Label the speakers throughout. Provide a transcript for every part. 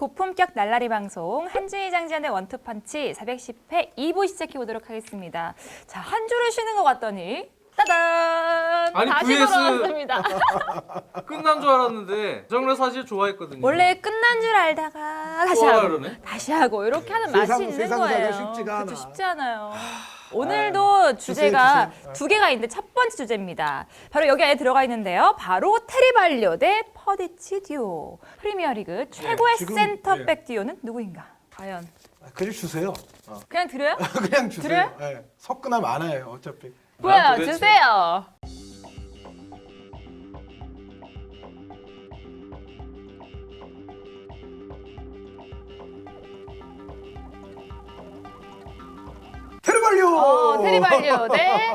Speaker 1: 고품격 날라리 방송 한주희 장지한의 원투펀치 410회 2부 시작해 보도록 하겠습니다. 자, 한 주를 쉬는 것 같더니 따단!
Speaker 2: 아니,
Speaker 1: 다시
Speaker 2: VS
Speaker 1: 돌아왔습니다.
Speaker 2: 끝난 줄 알았는데 정말 사실 좋아했거든요.
Speaker 1: 원래 끝난 줄 알다가 다시
Speaker 2: 좋아요,
Speaker 1: 하고
Speaker 2: 그러네.
Speaker 1: 다시 하고 이렇게 하는 맛이 있는
Speaker 3: 세상사가
Speaker 1: 거예요.
Speaker 3: 쉽지가 않아.
Speaker 1: 그렇죠, 쉽지 않아요. 오늘도 주제가
Speaker 3: 주세요.
Speaker 1: 두 개가 있는데 첫 번째 주제입니다. 바로 여기 안에 들어가 있는데요. 바로 테리발료 대 퍼디치 듀오. 프리미어리그 최고의
Speaker 3: 지금,
Speaker 1: 센터백 듀오는 누구인가? 과연
Speaker 3: 그냥 주세요.
Speaker 1: 그냥 들어요?
Speaker 3: 그냥 주세요.
Speaker 1: 그래요?
Speaker 3: 네. 섞으나 많아요. 어차피.
Speaker 1: 뭐야,
Speaker 2: 도대체.
Speaker 1: 주세요.
Speaker 3: 테르발료.
Speaker 1: 테리발료 대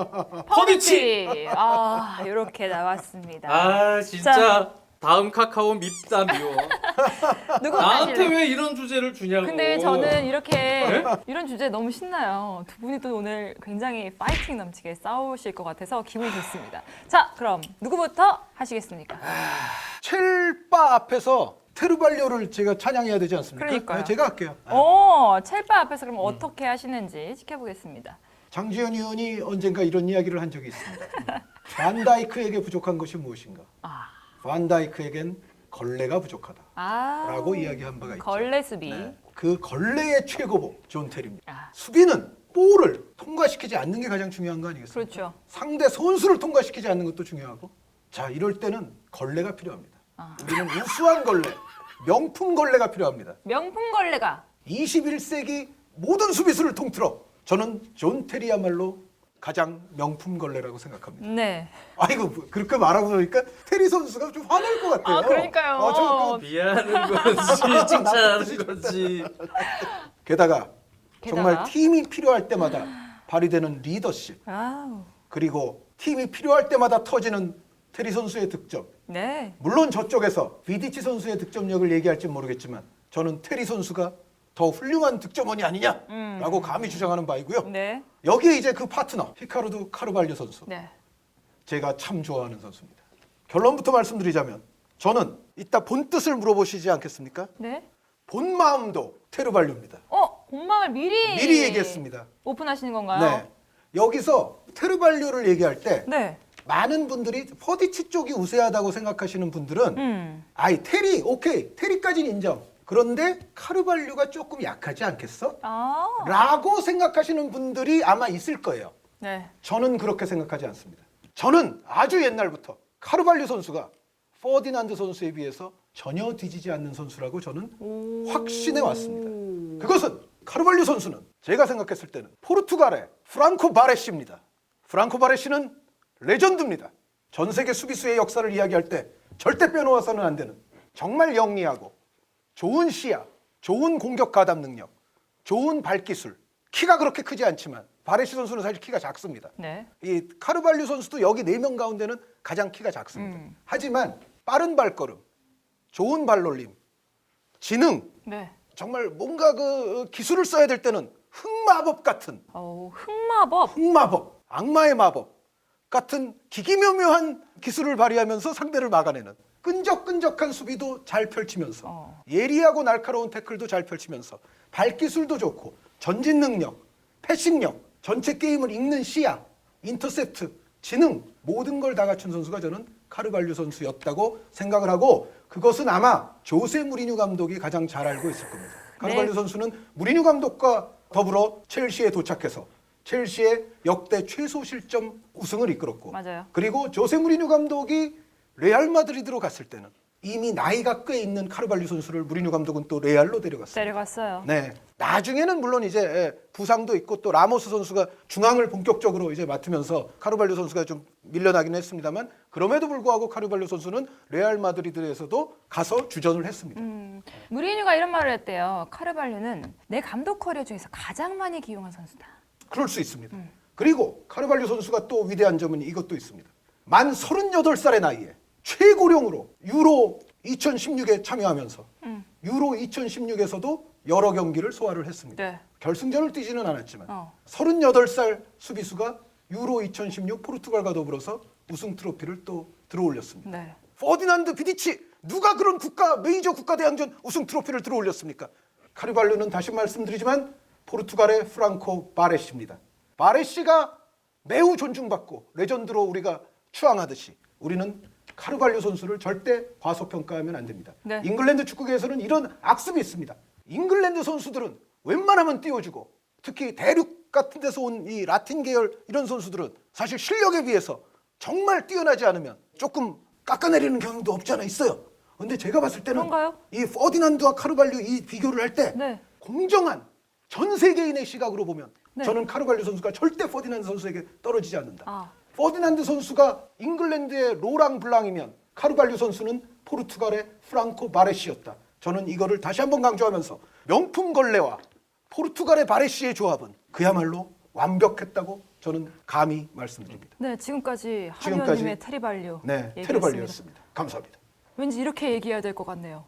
Speaker 2: 퍼디치.
Speaker 1: 퍼디치. 아, 이렇게 나왔습니다.
Speaker 2: 아 진짜 다음 카카오 밉다 미워.
Speaker 1: 누구
Speaker 2: 나한테
Speaker 1: 하실래요?
Speaker 2: 왜 이런 주제를 주냐고.
Speaker 1: 근데 저는 이렇게
Speaker 2: 네?
Speaker 1: 이런 주제 너무 신나요. 두 분이 또 오늘 굉장히 파이팅 넘치게 싸우실 것 같아서 기분이 좋습니다. 자, 그럼 누구부터 하시겠습니까?
Speaker 3: 첼바 앞에서 테르발료를 제가 찬양해야 되지 않습니까?
Speaker 1: 그러니까요.
Speaker 3: 네, 제가 할게요.
Speaker 1: 첼바 앞에서 그럼 어떻게 하시는지 지켜보겠습니다.
Speaker 3: 장지현 의원이 언젠가 이런 이야기를 한 적이 있습니다. 반다이크에게 부족한 것이 무엇인가?
Speaker 1: 아,
Speaker 3: 반다이크에겐 걸레가 부족하다. 라고 이야기한 바가 있죠.
Speaker 1: 걸레 수비.
Speaker 3: 네. 그 걸레의 최고봉 존 테리입니다.
Speaker 1: 아,
Speaker 3: 수비는 볼을 통과시키지 않는 게 가장 중요한 거 아니겠습니까?
Speaker 1: 그렇죠.
Speaker 3: 상대 선수를 통과시키지 않는 것도 중요하고, 자, 이럴 때는 걸레가 필요합니다.
Speaker 1: 아.
Speaker 3: 우리는 우수한 걸레, 명품 걸레가 필요합니다.
Speaker 1: 명품 걸레가
Speaker 3: 21세기 모든 수비수를 통틀어 저는 존 테리야말로 가장 명품 걸레라고 생각합니다.
Speaker 1: 네.
Speaker 3: 아이고, 그렇게 말하고 보니까 테리 선수가 좀 화낼 것 같아요.
Speaker 1: 아, 그러니까요.
Speaker 2: 비하는 거지 칭찬하는 거지.
Speaker 3: 게다가 정말
Speaker 1: 게다가?
Speaker 3: 팀이 필요할 때마다 발휘되는 리더십,
Speaker 1: 아우.
Speaker 3: 그리고 팀이 필요할 때마다 터지는 테리 선수의 득점.
Speaker 1: 네.
Speaker 3: 물론 저쪽에서 비디치 선수의 득점력을 얘기할지 모르겠지만 저는 테리 선수가 더 훌륭한 득점원이 아니냐라고 감히 주장하는 바이고요.
Speaker 1: 네.
Speaker 3: 여기에 이제 그 파트너 히카르도 카르발료 선수,
Speaker 1: 네.
Speaker 3: 제가 참 좋아하는 선수입니다. 결론부터 말씀드리자면 저는 이따 본 뜻을 물어보시지 않겠습니까?
Speaker 1: 네.
Speaker 3: 본 마음도 테르발료입니다.
Speaker 1: 본방을
Speaker 3: 미리 얘기했습니다.
Speaker 1: 오픈하시는 건가요?
Speaker 3: 네. 여기서 테르발료를 얘기할 때
Speaker 1: 네.
Speaker 3: 많은 분들이 퍼디치 쪽이 우세하다고 생각하시는 분들은 아이 테리 오케이 테리까지는 인정. 그런데 카르발료가 조금 약하지 않겠어?
Speaker 1: 아.
Speaker 3: 라고 생각하시는 분들이 아마 있을 거예요.
Speaker 1: 네.
Speaker 3: 저는 그렇게 생각하지 않습니다. 저는 아주 옛날부터 카르발료 선수가 퍼디난드 선수에 비해서 전혀 뒤지지 않는 선수라고 저는 확신해 왔습니다. 그것은 카르발료 선수는 제가 생각했을 때는 포르투갈의 프랑코 바레시입니다. 프랑코 바레시는 레전드입니다. 전 세계 수비수의 역사를 이야기할 때 절대 빼놓아서는 안 되는 정말 영리하고 좋은 시야, 좋은 공격 가담 능력, 좋은 발기술. 키가 그렇게 크지 않지만 바레시 선수는 사실 키가 작습니다.
Speaker 1: 네.
Speaker 3: 이 카르발류 선수도 여기 4명 가운데는 가장 키가 작습니다. 하지만 빠른 발걸음, 좋은 발놀림, 지능,
Speaker 1: 네.
Speaker 3: 정말 뭔가 그 기술을 써야 될 때는 흑마법 같은
Speaker 1: 흑마법.
Speaker 3: 흑마법, 악마의 마법 같은 기기묘묘한 기술을 발휘하면서 상대를 막아내는 끈적끈적한 수비도 잘 펼치면서 예리하고 날카로운 태클도 잘 펼치면서 발기술도 좋고 전진 능력, 패싱력, 전체 게임을 읽는 시야, 인터셉트, 지능 모든 걸 다 갖춘 선수가 저는 카르발류 선수였다고 생각을 하고 그것은 아마 조세 무리뉴 감독이 가장 잘 알고 있을 겁니다. 카르발류 선수는 무리뉴 감독과 더불어 첼시에 도착해서 첼시의 역대 최소 실점 우승을 이끌었고
Speaker 1: 맞아요.
Speaker 3: 그리고 조세 무리뉴 감독이 레알 마드리드로 갔을 때는 이미 나이가 꽤 있는 카르발류 선수를 무리뉴 감독은 또 레알로 데려갔습니다.
Speaker 1: 데려갔어요.
Speaker 3: 네. 나중에는 물론 이제 부상도 있고 또 라모스 선수가 중앙을 본격적으로 이제 맡으면서 카르발류 선수가 좀 밀려나긴 했습니다만 그럼에도 불구하고 카르발류 선수는 레알 마드리드에서도 가서 주전을 했습니다.
Speaker 1: 무리뉴가 이런 말을 했대요. 카르발료는 내 감독 커리어 중에서 가장 많이 기용한 선수다.
Speaker 3: 그럴 수 있습니다. 그리고 카르발류 선수가 또 위대한 점은 이것도 있습니다. 만 38살의 나이에 최고령으로 유로 2016에 참여하면서 유로 2016에서도 여러 경기를 소화를 했습니다.
Speaker 1: 네.
Speaker 3: 결승전을 뛰지는 않았지만 38살 수비수가 유로 2016 포르투갈과 더불어서 우승 트로피를 또 들어올렸습니다.
Speaker 1: 네.
Speaker 3: 퍼디난드 비디치 누가 그런 메이저 국가대항전 우승 트로피를 들어올렸습니까? 카르발료는 다시 말씀드리지만 포르투갈의 프랑코 바레시입니다. 바레시가 매우 존중받고 레전드로 우리가 추앙하듯이 우리는 카르발료 선수를 절대 과소평가하면 안 됩니다.
Speaker 1: 네.
Speaker 3: 잉글랜드 축구계에서는 이런 악습이 있습니다. 잉글랜드 선수들은 웬만하면 띄워주고 특히 대륙 같은 데서 온 이 라틴 계열 이런 선수들은 사실 실력에 비해서 정말 뛰어나지 않으면 조금 깎아내리는 경향도 없지 않아 있어요. 근데 제가 봤을 때는
Speaker 1: 그런가요?
Speaker 3: 이 퍼디난드와 카르발료 이 비교를 할 때
Speaker 1: 네.
Speaker 3: 공정한 전 세계인의 시각으로 보면
Speaker 1: 네.
Speaker 3: 저는 카르발료 선수가 절대 퍼디난드 선수에게 떨어지지 않는다.
Speaker 1: 아.
Speaker 3: 퍼디난드 선수가 잉글랜드의 로랑 블랑이면 카르발료 선수는 포르투갈의 프랑코 바레시였다. 저는 이거를 다시 한번 강조하면서 명품 걸레와 포르투갈의 바레시의 조합은 그야말로 완벽했다고 저는 감히 말씀드립니다.
Speaker 1: 네, 지금까지
Speaker 3: 지금까지
Speaker 1: 한의원님의 테리발료.
Speaker 3: 네,
Speaker 1: 얘기했습니다.
Speaker 3: 테르발료였습니다. 감사합니다.
Speaker 1: 왠지 이렇게 얘기해야 될 것 같네요.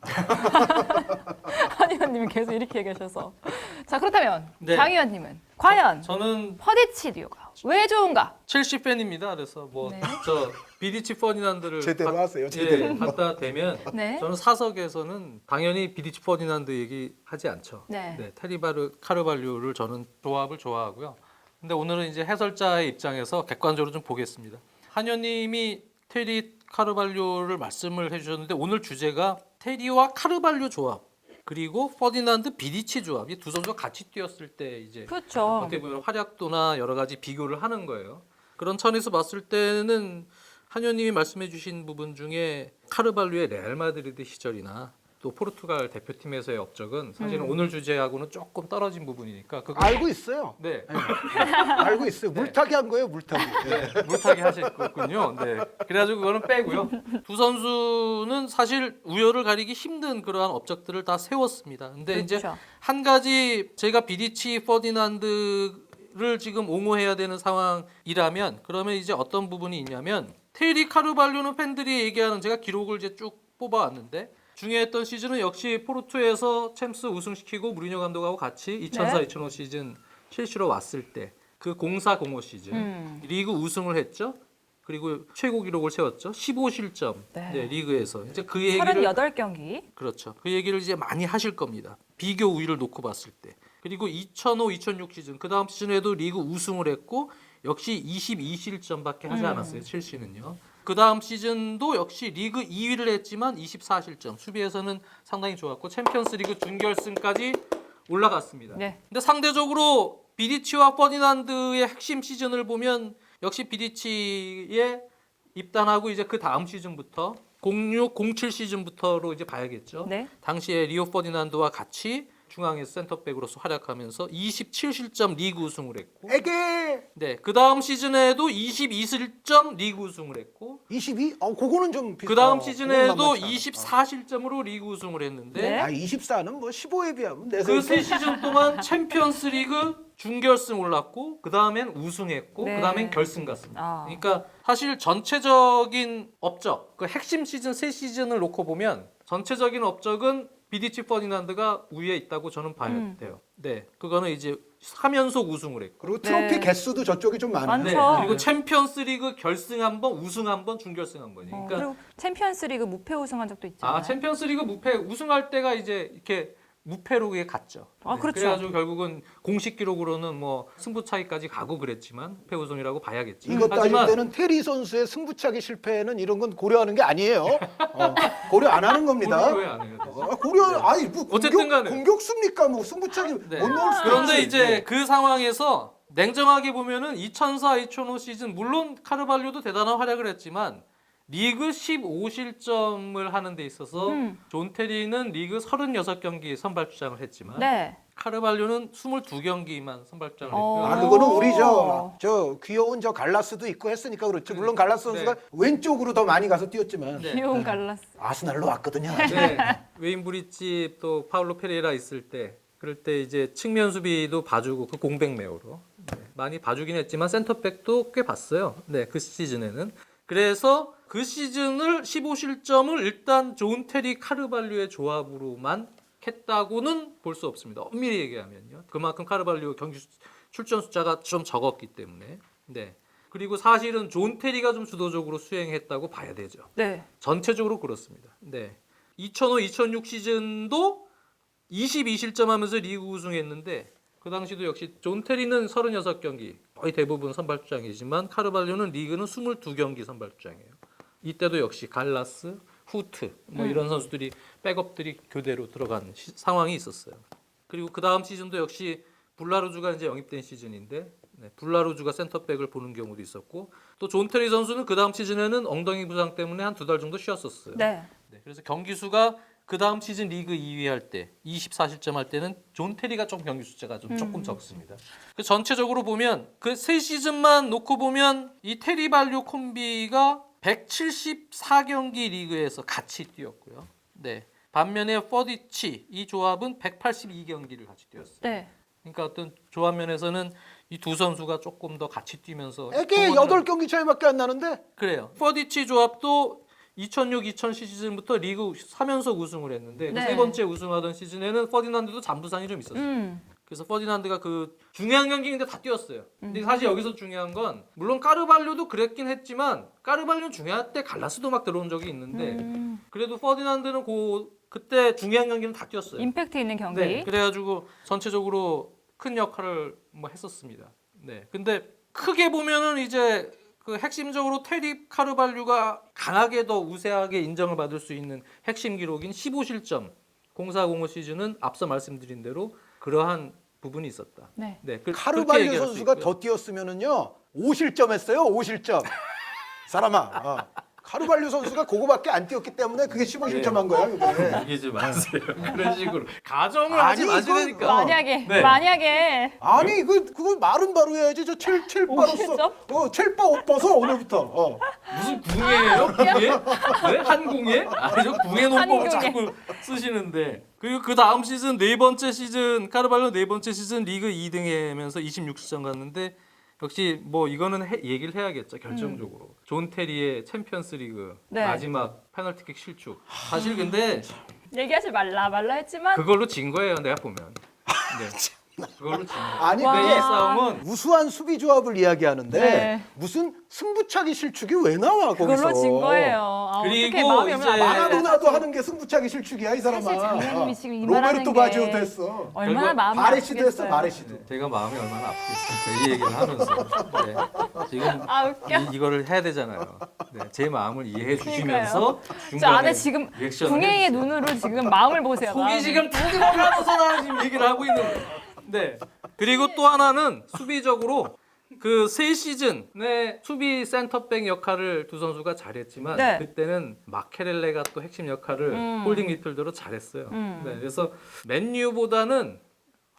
Speaker 1: 한의원님은 계속 이렇게 얘기하셔서. 자, 그렇다면
Speaker 2: 네.
Speaker 1: 장 의원님은 과연
Speaker 2: 저는
Speaker 1: 퍼디치리오가 왜 좋은가?
Speaker 2: 첼시 팬입니다. 그래서 뭐
Speaker 1: 네.
Speaker 2: 저 비디치 퍼디난드를
Speaker 3: 제대로 하세요,
Speaker 2: 예,
Speaker 3: 제대로.
Speaker 2: 갖다 대면
Speaker 1: 네.
Speaker 2: 저는 사석에서는 당연히 비디치 퍼디난드 얘기하지 않죠.
Speaker 1: 네.
Speaker 2: 카르발료를 저는 조합을 좋아하고요. 근데 오늘은 이제 해설자의 입장에서 객관적으로 좀 보겠습니다. 한현님이 테리 카르발료를 말씀을 해주셨는데 오늘 주제가 테리와 카르발료 조합 그리고 퍼디난드 비디치 조합 이 두 선수가 같이 뛰었을 때 이제
Speaker 1: 그렇죠.
Speaker 2: 어떻게 보면 활약도나 여러 가지 비교를 하는 거예요. 그런 차원에서 봤을 때는 한현님이 말씀해주신 부분 중에 카르발료의 레알 마드리드 시절이나 또 포르투갈 대표팀에서의 업적은 사실은 오늘 주제하고는 조금 떨어진 부분이니까 그거
Speaker 3: 알고 있어요.
Speaker 2: 네.
Speaker 3: 알고 있어요. 물타기 한 거예요, 물타기.
Speaker 2: 네, 물타기 하셨군요. 네. 그래가지고 그거는 빼고요. 두 선수는 사실 우열을 가리기 힘든 그러한 업적들을 다 세웠습니다. 근데 이제
Speaker 1: 그렇죠.
Speaker 2: 한 가지 제가 비디치 퍼디난드를 지금 옹호해야 되는 상황이라면 그러면 이제 어떤 부분이 있냐면 테리 카르발료는 팬들이 얘기하는 제가 기록을 이제 쭉 뽑아왔는데 중요했던 시즌은 역시 포르투에서 챔스 우승시키고 무리뉴 감독하고 같이 2004-2005 시즌 첼시로 왔을 때 그 04-05 시즌 리그 우승을 했죠. 그리고 최고 기록을 세웠죠. 15실점
Speaker 1: 네.
Speaker 2: 리그에서 이제 그 얘기를
Speaker 1: 38경기.
Speaker 2: 그렇죠. 그 얘기를 이제 많이 하실 겁니다. 비교 우위를 놓고 봤을 때. 그리고 2005-2006 시즌 그 다음 시즌에도 리그 우승을 했고 역시 22실점밖에 하지 않았어요. 첼시는요. 그 다음 시즌도 역시 리그 2위를 했지만 24실점. 수비에서는 상당히 좋았고 챔피언스리그 준결승까지 올라갔습니다.
Speaker 1: 네.
Speaker 2: 근데 상대적으로 비디치와 퍼디난드의 핵심 시즌을 보면 역시 비디치에 입단하고 이제 그 다음 시즌부터 06-07 시즌부터로 이제 봐야겠죠.
Speaker 1: 네.
Speaker 2: 당시에 리오 퍼디난드와 같이 중앙에서 센터백으로서 활약하면서 27실점 리그 우승을 했고
Speaker 3: 에게
Speaker 2: 네, 그 다음 시즌에도 22실점 리그 우승을 했고
Speaker 3: 22? 그거는 좀
Speaker 2: 그 다음
Speaker 3: 그건
Speaker 2: 시즌에도
Speaker 3: 만만치 않아.
Speaker 2: 24실점으로 리그 우승을 했는데
Speaker 1: 네.
Speaker 3: 24는 뭐 15에 비하면
Speaker 2: 그 세 시즌 동안 챔피언스 리그 준결승 올랐고 그 다음엔 우승했고
Speaker 1: 네.
Speaker 2: 그 다음엔 결승 갔습니다.
Speaker 1: 아.
Speaker 2: 그러니까 사실 전체적인 업적, 그 핵심 시즌 세 시즌을 놓고 보면 전체적인 업적은 비디치 퍼디난드가 우위에 있다고 저는 봐야 돼요. 네, 그거는 이제 3연속 우승을 했고.
Speaker 3: 그리고 트로피
Speaker 1: 네.
Speaker 3: 개수도 저쪽이 좀 많아요.
Speaker 2: 네,
Speaker 1: 많죠.
Speaker 2: 그리고 챔피언스리그 결승 한 번, 우승 한 번, 준결승 한 번이. 그러니까
Speaker 1: 그리고 챔피언스리그 무패 우승한 적도 있잖아요.
Speaker 2: 챔피언스리그 무패 우승할 때가 이제 이렇게 무패로 그게 갔죠.
Speaker 1: 아, 그렇죠.
Speaker 2: 그래가지고 결국은 공식 기록으로는 뭐 승부 차이까지 가고 그랬지만 무패 우승이라고 봐야겠죠.
Speaker 3: 이것 따질 때는 테리 선수의 승부차기 실패는 이런 건 고려하는 게 아니에요. 고려 안 하는 겁니다.
Speaker 2: 왜안 해요?
Speaker 3: 고려 아니 뭐
Speaker 2: 어쨌든 간에.
Speaker 3: 공격수입니까? 뭐 승부차기
Speaker 2: 네.
Speaker 3: 못 넣을 수도
Speaker 2: 그런데
Speaker 3: 있지.
Speaker 2: 이제 그 상황에서 냉정하게 보면은 2004-2005 시즌 물론 카르발료도 대단한 활약을 했지만 리그 15실점을 하는 데 있어서 존 테리는 리그 36경기 선발 출장을 했지만
Speaker 1: 네.
Speaker 2: 카르발료는 22경기만 선발 출장을 했고요.
Speaker 3: 아 그거는 우리 저 귀여운 저 갈라스도 있고 했으니까 그렇죠. 물론 갈라스 선수가
Speaker 2: 네.
Speaker 3: 왼쪽으로 더 많이 가서 뛰었지만
Speaker 2: 네.
Speaker 1: 귀여운 갈라스.
Speaker 3: 아스날로 왔거든요.
Speaker 2: 네. 웨인 브리치 또 파울로 페레이라 있을 때 그럴 때 이제 측면 수비도 봐주고 그 공백 매우로 많이 봐주긴 했지만 센터백도 꽤 봤어요. 네, 그 시즌에는. 그래서 그 시즌을 15실점을 일단 존 테리 카르발료의 조합으로만 했다고는 볼 수 없습니다. 엄밀히 얘기하면요. 그만큼 카르발료 경기 출전 숫자가 좀 적었기 때문에. 네. 그리고 사실은 존 테리가 좀 주도적으로 수행했다고 봐야 되죠.
Speaker 1: 네.
Speaker 2: 전체적으로 그렇습니다. 네. 2005-2006 시즌도 22실점하면서 리그 우승했는데 그 당시도 역시 존 테리는 36경기 거의 대부분 선발주장이지만 카르발료는 리그는 22경기 선발주장이에요. 이때도 역시 갈라스, 후트 뭐 이런 선수들이 백업들이 교대로 들어간 상황이 있었어요. 그리고 그 다음 시즌도 역시 블라루주가 이제 영입된 시즌인데 블라루주가 센터백을 보는 경우도 있었고 또 존 테리 선수는 그 다음 시즌에는 엉덩이 부상 때문에 한 2달 정도 쉬었었어요.
Speaker 1: 네.
Speaker 2: 그래서 경기 수가 그 다음 시즌 리그 2위 할 때 24실점 할 때는 존 테리가 좀 경기 숫자가 좀 조금 적습니다. 그 전체적으로 보면 그 세 시즌만 놓고 보면 이 테리 발료 콤비가 174경기 리그에서 같이 뛰었고요. 네. 반면에 퍼디치 이 조합은 182경기를 같이 뛰었어요.
Speaker 1: 네.
Speaker 2: 그러니까 어떤 조합 면에서는 이 두 선수가 조금 더 같이 뛰면서
Speaker 3: 애게 8경기 차이밖에 안 나는데
Speaker 2: 그래요. 퍼디치 조합도 2006-2007 시즌부터 리그 3연속 우승을 했는데
Speaker 1: 네.
Speaker 2: 그 세 번째 우승하던 시즌에는 퍼디난드도 잠부상이 좀 있었어요. 그래서 퍼디난드가 그 중요한 경기인데 다 뛰었어요. 근데 사실 여기서 중요한 건 물론 까르발료도 그랬긴 했지만 까르발료는 중요할 때 갈라스도 막 들어온 적이 있는데 그래도 퍼디난드는 그때 중요한 경기는 다 뛰었어요.
Speaker 1: 임팩트 있는 경기.
Speaker 2: 네, 그래가지고 전체적으로 큰 역할을 뭐 했었습니다. 네, 근데 크게 보면은 이제 그 핵심적으로 테리 카르발류가 강하게 더 우세하게 인정을 받을 수 있는 핵심 기록인 15실점 04-05 시즌은 앞서 말씀드린 대로 그러한 부분이 있었다.
Speaker 1: 네.
Speaker 2: 그렇게
Speaker 3: 카르발류
Speaker 2: 얘기할 수
Speaker 3: 선수가
Speaker 2: 있고요.
Speaker 3: 더 뛰었으면은요 5실점 했어요. 5실점. 사람아. 카르발류 선수가 그거밖에 안 뛰었기 때문에 그게 15실점 한 거야. 이번에.
Speaker 2: 이기지 마세요. 그런 식으로 가정을
Speaker 3: 아니,
Speaker 2: 하지 마시라니까.
Speaker 1: 만약에
Speaker 2: 네.
Speaker 1: 만약에
Speaker 3: 아니 그거 말은 바로 해야지. 저 첼바로서 첼바 옷 벗어 오늘부터.
Speaker 2: 무슨 궁예예요? 궁예? 네? 한궁예? 아니죠. 궁예 논법을
Speaker 1: 한궁예.
Speaker 2: 자꾸 쓰시는데 그리고 그 다음 시즌 네 번째 시즌 카르발로 네 번째 시즌 리그 2등하면서 26실점 갔는데 역시 뭐 이거는 얘기를 해야겠죠. 결정적으로 존 테리의 챔피언스리그
Speaker 1: 네.
Speaker 2: 마지막 페널티킥 실축. 사실 근데
Speaker 1: 얘기하지 말라 했지만
Speaker 2: 그걸로 진 거예요. 내가 보면. 네. 그걸로 진 거예요.
Speaker 3: 아니
Speaker 1: 와.
Speaker 2: 근데 이
Speaker 3: 그게
Speaker 2: 싸움은
Speaker 3: 우수한 수비 조합을 이야기하는데
Speaker 1: 네.
Speaker 3: 무슨 승부차기 실축이 왜 나와 거기서?
Speaker 1: 그걸로 진 거예요. 아,
Speaker 2: 그리고
Speaker 1: 어떻게 마음이
Speaker 2: 이제
Speaker 1: 얼마나
Speaker 3: 마라도나도 하는 게 승부차기 실축이야 이 사람아.
Speaker 1: 사실 장면님이 지금 이만하는
Speaker 3: 로베르토
Speaker 1: 게
Speaker 3: 바지오도 했어.
Speaker 1: 얼마나
Speaker 2: 결국
Speaker 1: 마음이
Speaker 3: 마레시도 했어.
Speaker 1: 아프겠어요.
Speaker 3: 마레시도.
Speaker 2: 제가 마음이 얼마나 아프겠습니까? 이 얘기를 하면서 네. 지금
Speaker 1: 아 웃겨.
Speaker 2: 이거를 해야 되잖아요. 네. 제 마음을 이해해 주시면서
Speaker 1: 저 안에 지금
Speaker 2: 리액션을
Speaker 1: 궁예의
Speaker 2: 해주세요.
Speaker 1: 눈으로 지금 마음을 보세요.
Speaker 2: 속이
Speaker 1: 마음을.
Speaker 2: 지금 둥둥하면서 나 지금 얘기를 하고 있는 거예요. 네. 그리고 또 하나는 수비적으로 그 세 시즌의 수비 센터백 역할을 두 선수가 잘했지만
Speaker 1: 네.
Speaker 2: 그때는 마케렐레가 또 핵심 역할을 홀딩 미드필더로 잘했어요. 네. 그래서 맨유보다는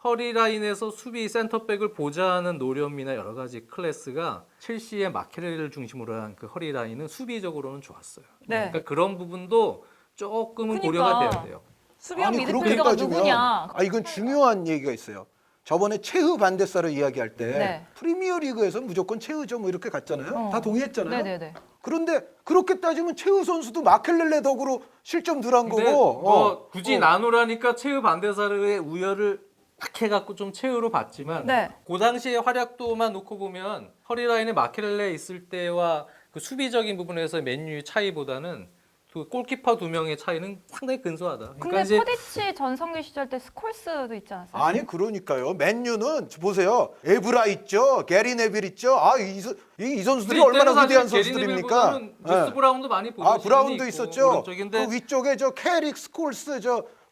Speaker 2: 허리 라인에서 수비 센터백을 보좌하는 노련미나 여러 가지 클래스가 첼시의 마케렐레를 중심으로 한 그 허리 라인은 수비적으로는 좋았어요.
Speaker 1: 네.
Speaker 2: 그러니까 그런 부분도 조금은
Speaker 1: 그러니까.
Speaker 2: 고려가 돼야 돼요.
Speaker 1: 수비형
Speaker 3: 그렇게
Speaker 1: 미드필더가
Speaker 3: 따지면
Speaker 1: 누구냐?
Speaker 3: 이건 중요한 얘기가 있어요. 저번에 체흐 반데사를 이야기할 때
Speaker 1: 네.
Speaker 3: 프리미어 리그에서 무조건 체흐죠 뭐 이렇게 갔잖아요. 다 동의했잖아요.
Speaker 1: 네네네.
Speaker 3: 그런데 그렇게 따지면 체흐 선수도 마켈렐레 덕으로 실점 덜한
Speaker 2: 근데
Speaker 3: 거고.
Speaker 2: 뭐 굳이 나누라니까 체흐 반데사르의 우열을 딱 해갖고 좀 체흐로 봤지만
Speaker 1: 네.
Speaker 2: 그 당시의 활약도만 놓고 보면 허리라인에 마케렐레 있을 때와 그 수비적인 부분에서 맨유의 차이보다는 그 골키퍼 두 명의 차이는 상당히 근소하다.
Speaker 1: 근데 포디치 전성기 시절 때 스콜스도 있지 않았어요?
Speaker 3: 아니 그러니까요. 맨유는 보세요. 에브라 있죠. 게리 네빌 있죠. 이 선수들이 얼마나 위대한 선수들입니까?
Speaker 2: 제스 브라운도 많이 보고
Speaker 3: 브라운도 있었죠.
Speaker 2: 오른쪽인데
Speaker 3: 그 위쪽에 저 캐릭 스콜스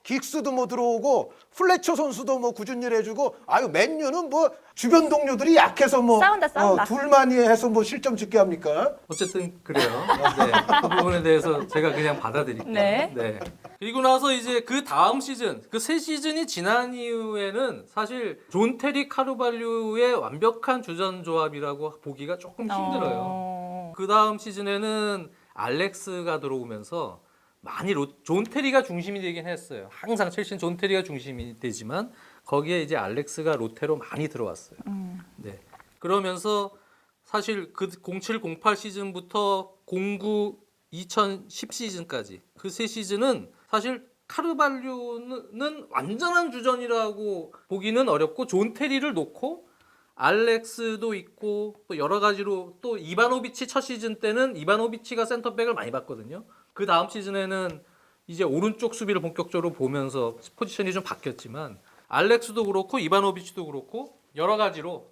Speaker 3: 긱스도 뭐 들어오고 플래처 선수도 뭐 꾸준히 해주고 맨유는 뭐 주변 동료들이 약해서 뭐
Speaker 1: 싸운다.
Speaker 3: 둘만이 해서 뭐 실점 짓게 합니까?
Speaker 2: 어쨌든 그래요. 네, 그 부분에 대해서 제가 그냥 받아들일게요.
Speaker 1: 네.
Speaker 2: 그리고 나서 이제 그 다음 시즌, 그 세 시즌이 지난 이후에는 사실 존 테리 카르발류의 완벽한 주전 조합이라고 보기가 조금 힘들어요. 그 다음 시즌에는 알렉스가 들어오면서 많이 존 테리가 중심이 되긴 했어요. 항상 첼시는 존 테리가 중심이 되지만 거기에 이제 알렉스가 로테로 많이 들어왔어요. 네. 그러면서 사실 그 07-08 시즌부터 09-2010 시즌까지 그 세 시즌은 사실 카르발류는 완전한 주전이라고 보기는 어렵고 존 테리를 놓고 알렉스도 있고 또 여러 가지로 또 이바노비치 첫 시즌 때는 이바노비치가 센터백을 많이 봤거든요. 그 다음 시즌에는 이제 오른쪽 수비를 본격적으로 보면서 포지션이 좀 바뀌었지만 알렉스도 그렇고 이바노비치도 그렇고 여러 가지로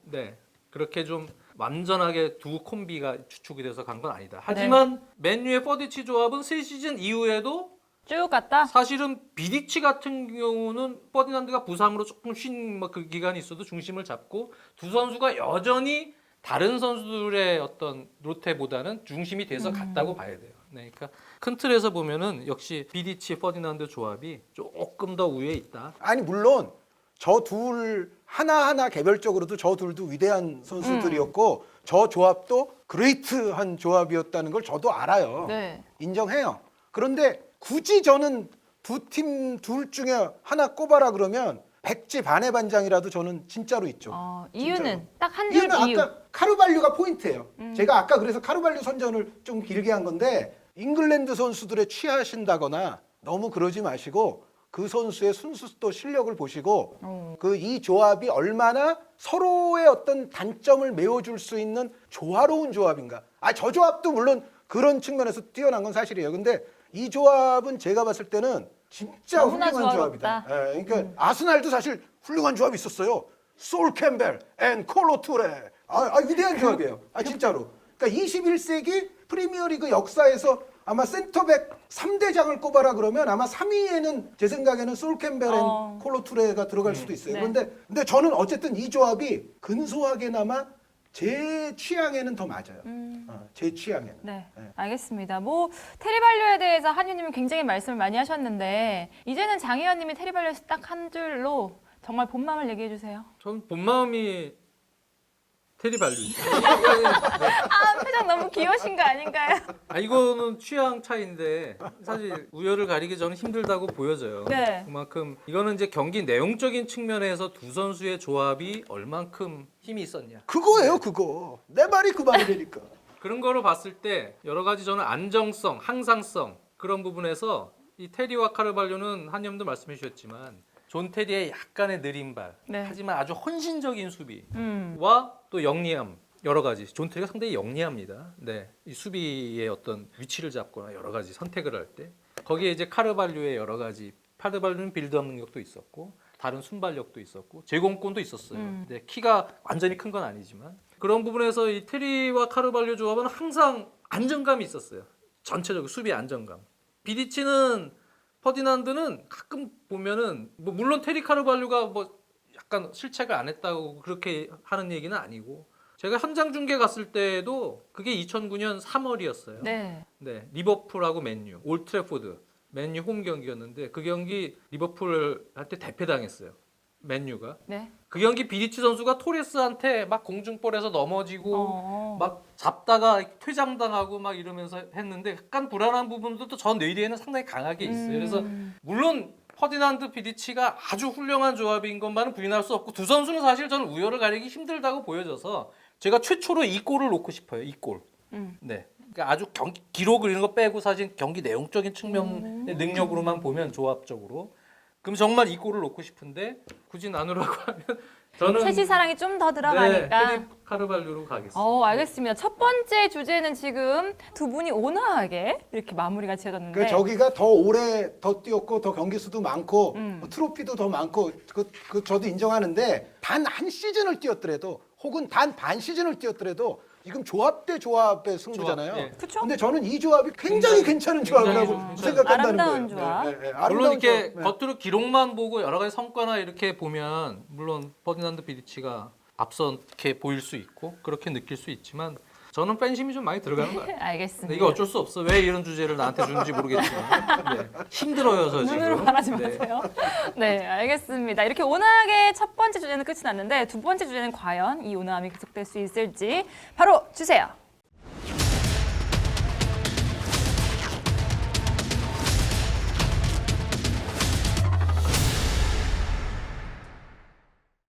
Speaker 2: 그렇게 좀 완전하게 두 콤비가 주축이 돼서 간 건 아니다. 하지만 맨유의 퍼디치 조합은 새 시즌 이후에도
Speaker 1: 쭉 갔다.
Speaker 2: 사실은 비디치 같은 경우는 퍼디난드가 부상으로 조금 쉰 그 기간이 있어도 중심을 잡고 두 선수가 여전히 다른 선수들의 어떤 로테보다는 중심이 돼서 갔다고 봐야 돼요. 네, 그러니까 큰 틀에서 보면은 역시 비디치 퍼디난드 조합이 조금 더 우위에 있다.
Speaker 3: 아니 물론 저 둘 하나하나 개별적으로도 저 둘도 위대한 선수들이었고 저 조합도 그레이트한 조합이었다는 걸 저도 알아요.
Speaker 1: 네.
Speaker 3: 인정해요. 그런데 굳이 저는 두 팀 둘 중에 하나 꼽아라 그러면 백지 반의 반장이라도 저는 진짜로 있죠.
Speaker 1: 이유는 딱 한 줄
Speaker 3: 이유는
Speaker 1: 이유.
Speaker 3: 아까 카르발류가 포인트예요. 제가 아까 그래서 카르발류 선전을 좀 길게 한 건데 잉글랜드 선수들에 취하신다거나 너무 그러지 마시고 그 선수의 순수도 실력을 보시고 그 이 조합이 얼마나 서로의 어떤 단점을 메워줄 수 있는 조화로운 조합인가. 저 조합도 물론 그런 측면에서 뛰어난 건 사실이에요. 근데 이 조합은 제가 봤을 때는 진짜
Speaker 1: 너무나
Speaker 3: 훌륭한
Speaker 1: 조화롭다.
Speaker 3: 조합이다. 예, 그러니까 아스날도 사실 훌륭한 조합이 있었어요. 솔 캠벨 앤 콜로 투레. 위대한 조합이에요. 진짜로. 그러니까 21세기 프리미어리그 역사에서 아마 센터백 3대장을 꼽아라 그러면 아마 3위에는 제 생각에는 솔 캠벨 앤 콜로 투레가 들어갈 수도 있어요.
Speaker 1: 네.
Speaker 3: 근데 저는 어쨌든 이 조합이 근소하게나마 제 취향에는 더 맞아요. 제 취향에는.
Speaker 1: 네,
Speaker 3: 네.
Speaker 1: 알겠습니다. 뭐 테리발류에 대해서 한유님이 굉장히 말씀을 많이 하셨는데 이제는 장혜연님이 테리발류에서 딱 한 줄로 정말 본마음을 얘기해 주세요.
Speaker 2: 전 본마음이 테리발류죠.
Speaker 1: 표정 너무 귀여우신 거 아닌가요?
Speaker 2: 이거는 취향 차이인데 사실 우열을 가리기 저는 힘들다고 보여져요.
Speaker 1: 네.
Speaker 2: 그만큼 이거는 이제 경기 내용적인 측면에서 두 선수의 조합이 얼만큼 힘이 있었냐.
Speaker 3: 그거예요, 그거. 내 말이 그 말이라니까.
Speaker 2: 그런 거로 봤을 때 여러 가지 저는 안정성, 항상성 그런 부분에서 이 테리와 카르발료는 한님도 말씀해 주셨지만 존 테리의 약간의 느린 발,
Speaker 1: 네.
Speaker 2: 하지만 아주 헌신적인 수비와 또 영리함 여러 가지. 존 테리가 상당히 영리합니다. 네, 이 수비의 어떤 위치를 잡거나 여러 가지 선택을 할 때 거기에 이제 카르발료의 여러 가지 카르발료는 빌드업 능력도 있었고 다른 순발력도 있었고 제공권도 있었어요. 네, 키가 완전히 큰 건 아니지만 그런 부분에서 이 테리와 카르발료 조합은 항상 안정감이 있었어요. 전체적으로 수비 안정감. 비디치는 퍼디난드는 가끔 보면은 뭐 물론 테리 카르발류가 뭐 약간 실책을 안 했다고 그렇게 하는 얘기는 아니고 제가 현장 중계 갔을 때도 그게 2009년 3월이었어요.
Speaker 1: 네.
Speaker 2: 네, 리버풀하고 맨유, 올트래포드 맨유 홈 경기였는데 그 경기 리버풀한테 대패당했어요. 맨유가.
Speaker 1: 네.
Speaker 2: 그 경기 비디치 선수가 토레스한테 막 공중볼에서 넘어지고 막 잡다가 퇴장당하고 막 이러면서 했는데 약간 불안한 부분도 전 뇌리에는 상당히 강하게 있어요. 그래서 물론 퍼디난드 비디치가 아주 훌륭한 조합인 것만은 부인할 수 없고 두 선수는 사실 저는 우열을 가리기 힘들다고 보여져서 제가 최초로 이 골을 놓고 싶어요. 이 골. 네. 그러니까 아주 기록을 이런 거 빼고 사실 경기 내용적인 측면의 능력으로만 보면 조합적으로 그럼 정말 이 골을 놓고 싶은데 굳이 나누라고 하면 저는
Speaker 1: 채시 사랑이 좀 더 들어가니까.
Speaker 2: 테리 카르발류로 가겠습니다.
Speaker 1: 알겠습니다. 첫 번째 주제는 지금 두 분이 온화하게 이렇게 마무리가 지어졌는데.
Speaker 3: 저기가 더 오래 더 뛰었고 더 경기 수도 많고 트로피도 더 많고 그 저도 인정하는데 단 한 시즌을 뛰었더라도 혹은 단 반 시즌을 뛰었더라도 지금 조합 대 조합의 승부잖아요.
Speaker 2: 조합, 예.
Speaker 1: 그쵸?
Speaker 3: 근데 저는 이 조합이 굉장히 괜찮은 조합이라고
Speaker 2: 굉장히
Speaker 3: 생각한다는
Speaker 1: 아름다운
Speaker 3: 거예요.
Speaker 1: 조합.
Speaker 2: 물론
Speaker 3: 아름다운
Speaker 2: 이렇게
Speaker 3: 조합.
Speaker 2: 겉으로 기록만 보고 여러 가지 성과나 이렇게 보면 물론 퍼디난드 비디치가 앞서게 보일 수 있고 그렇게 느낄 수 있지만 저는 팬심이 좀 많이 들어가는 거예요.
Speaker 1: 알겠습니다.
Speaker 2: 근데 이게 어쩔 수 없어. 왜 이런 주제를 나한테 주는지 모르겠지만 네. 힘들어요, 저 지금.
Speaker 1: 눈으로 말하지 마세요. 네, 알겠습니다. 이렇게 온화하게 첫 번째 주제는 끝이 났는데 두 번째 주제는 과연 이 온화함이 계속될 수 있을지 바로 주세요.